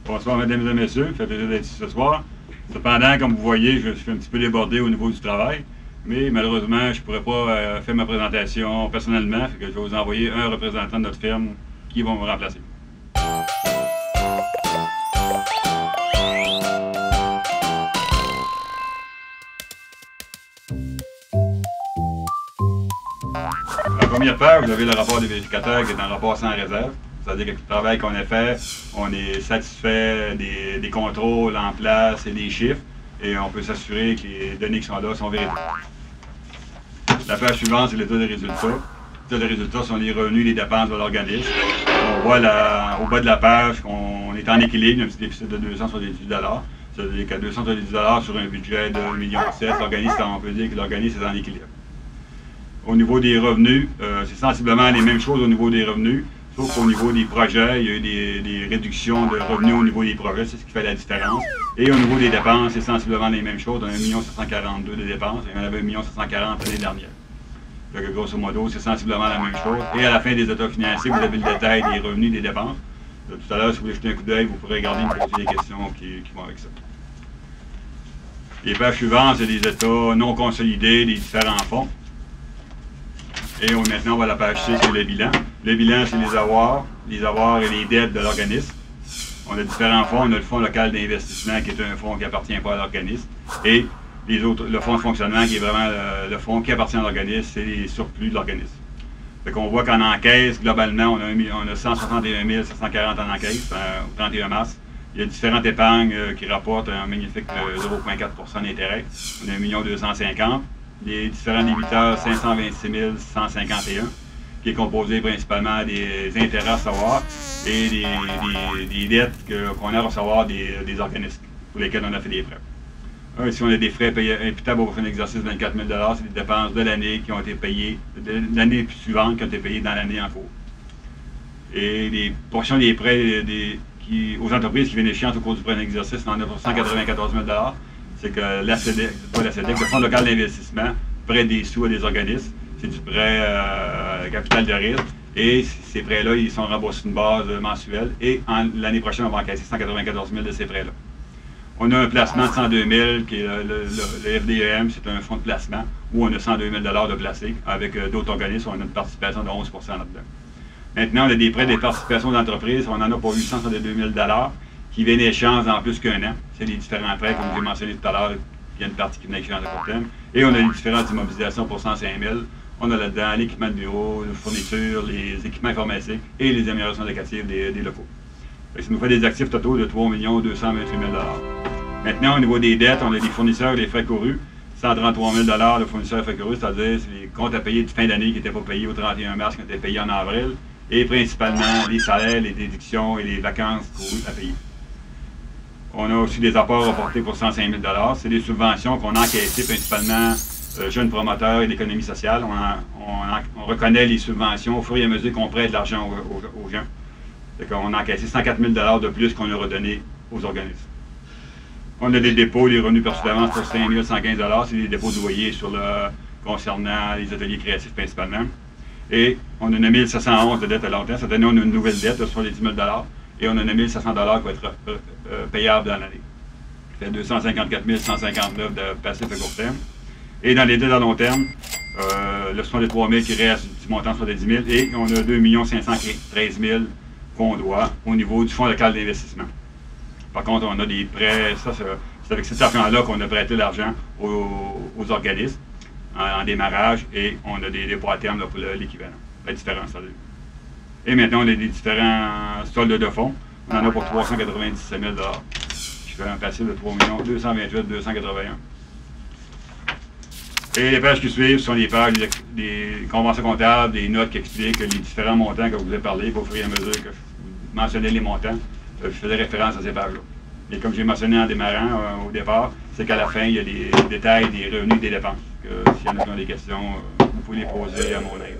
Bonsoir, mesdames et messieurs. Ça fait plaisir d'être ici ce soir. Cependant, comme vous voyez, je suis un petit peu débordé au niveau du travail. Mais malheureusement, je ne pourrais pas faire ma présentation personnellement. Fait que je vais vous envoyer un représentant de notre firme qui va me remplacer. La première page, vous avez le rapport des vérificateurs qui est un rapport sans réserve. C'est-à-dire que le travail qu'on a fait, on est satisfait des contrôles en place et des chiffres, et on peut s'assurer que les données qui sont là sont vérifiées. La page suivante, c'est l'état des résultats. L'état des résultats sont les revenus et les dépenses de l'organisme. On voit au bas de la page qu'on est en équilibre, il y a un petit déficit de 278 $. C'est-à-dire qu'à 278 $ sur un budget de 1,7 million, on peut dire que l'organisme est en équilibre. Au niveau des revenus, c'est sensiblement les mêmes choses au niveau des revenus. Sauf qu'au niveau des projets, il y a eu des réductions de revenus au niveau des projets, c'est ce qui fait la différence. Et au niveau des dépenses, c'est sensiblement les mêmes choses. On a 1 742 000 de dépenses et on avait 1 740 000 l'année dernière. Donc, grosso modo, c'est sensiblement la même chose. Et à la fin des états financiers, vous avez le détail des revenus et des dépenses. Tout à l'heure, si vous voulez jeter un coup d'œil, vous pourrez regarder et me poser des questions qui vont avec ça. Les pages suivantes, c'est des états non consolidés des différents fonds. Et maintenant, on va à la page 6, c'est le bilan. Le bilan, c'est les avoirs et les dettes de l'organisme. On a différents fonds. On a le fonds local d'investissement, qui est un fonds qui n'appartient pas à l'organisme. Et les autres, le fonds de fonctionnement, qui est vraiment le fonds qui appartient à l'organisme, c'est les surplus de l'organisme. Fait qu'on voit qu'en encaisse, globalement, on a 161 740 en encaisse au 31 mars. Il y a différentes épargnes qui rapportent un magnifique 0,4 d'intérêt. On a 1 250 000. Les différents débiteurs, 526 151, qui est composé principalement des intérêts à recevoir et des dettes qu'on a à recevoir des organismes pour lesquels on a fait des frais. Ici, on a des frais payés imputables au prochain exercice de 24 000 $. C'est des dépenses de l'année qui ont été payées, de l'année suivante qui ont été payées dans l'année en cours. Et les portions des prêts aux entreprises qui viennent échéantes au cours du prochain exercice, on en a pour 194 000 $. C'est que l'ACDEC, le Fonds local d'investissement, prête des sous à des organismes. C'est du prêt capital de risque. Et ces prêts-là, ils sont remboursés sur une base mensuelle. Et l'année prochaine, on va encaisser 194 000 de ces prêts-là. On a un placement de 102 000 qui est le FDEM, c'est un fonds de placement où on a 102 000 $ de placés avec d'autres organismes. On a une participation de 11 là-dedans. Maintenant, on a des prêts des participations d'entreprise. On en a pour 862 000 $ qui viennent échéance en plus qu'un an. C'est les différents prêts, comme j'ai mentionné tout à l'heure. Il y a une partie qui vient échéance à court terme. Et on a les différentes immobilisations pour 105 000. On a là-dedans l'équipement de bureau, les fournitures, les équipements informatiques et les améliorations locatives des locaux. Ça nous fait des actifs totaux de 3 228 000 $. Maintenant, au niveau des dettes, on a des fournisseurs et des frais courus. 133 000 $ de fournisseurs et frais courus, c'est-à-dire les comptes à payer de fin d'année qui n'étaient pas payés au 31 mars, qui ont été payés en avril. Et principalement les salaires, les déductions et les vacances courues à payer. On a aussi des apports reportés pour 105 000 $. C'est des subventions qu'on a encaissées principalement jeunes promoteurs et l'économie sociale. On reconnaît les subventions au fur et à mesure qu'on prête de l'argent aux gens. On a encaissé 104 000 $ de plus qu'on a redonné aux organismes. On a des dépôts, les revenus perçus d'avance pour 5 115 $. C'est des dépôts de loyer concernant les ateliers créatifs principalement. Et on a 9 711 de dettes à long terme. Cette année, on a une nouvelle dette sur les 10 000 $. Et on a 9 700 $ qui vont être payables dans l'année. Ça fait 254 159 de passifs à court terme. Et dans les dettes à long terme, ce sont les 3 000 qui restent du montant sur les 10 000. Et on a 2 513 000 qu'on doit au niveau du fonds local d'investissement. Par contre, on a des prêts, c'est avec cet argent-là qu'on a prêté l'argent aux organismes en démarrage et on a des dépôts à terme là, pour l'équivalent, la différence. Et maintenant, on a des différents soldes de fonds. On en a pour 397 000 $. Je fais un passif de 3 228 281. Et les pages qui suivent sont les pages des conventions comptables, des notes qui expliquent les différents montants que je vous ai parlé. Au fur et à mesure que je mentionnais les montants, je faisais référence à ces pages-là. Et comme j'ai mentionné en démarrant au départ, c'est qu'à la fin, il y a des détails des revenus et des dépenses. S'il y en a qui ont des questions, vous pouvez les poser à mon aide.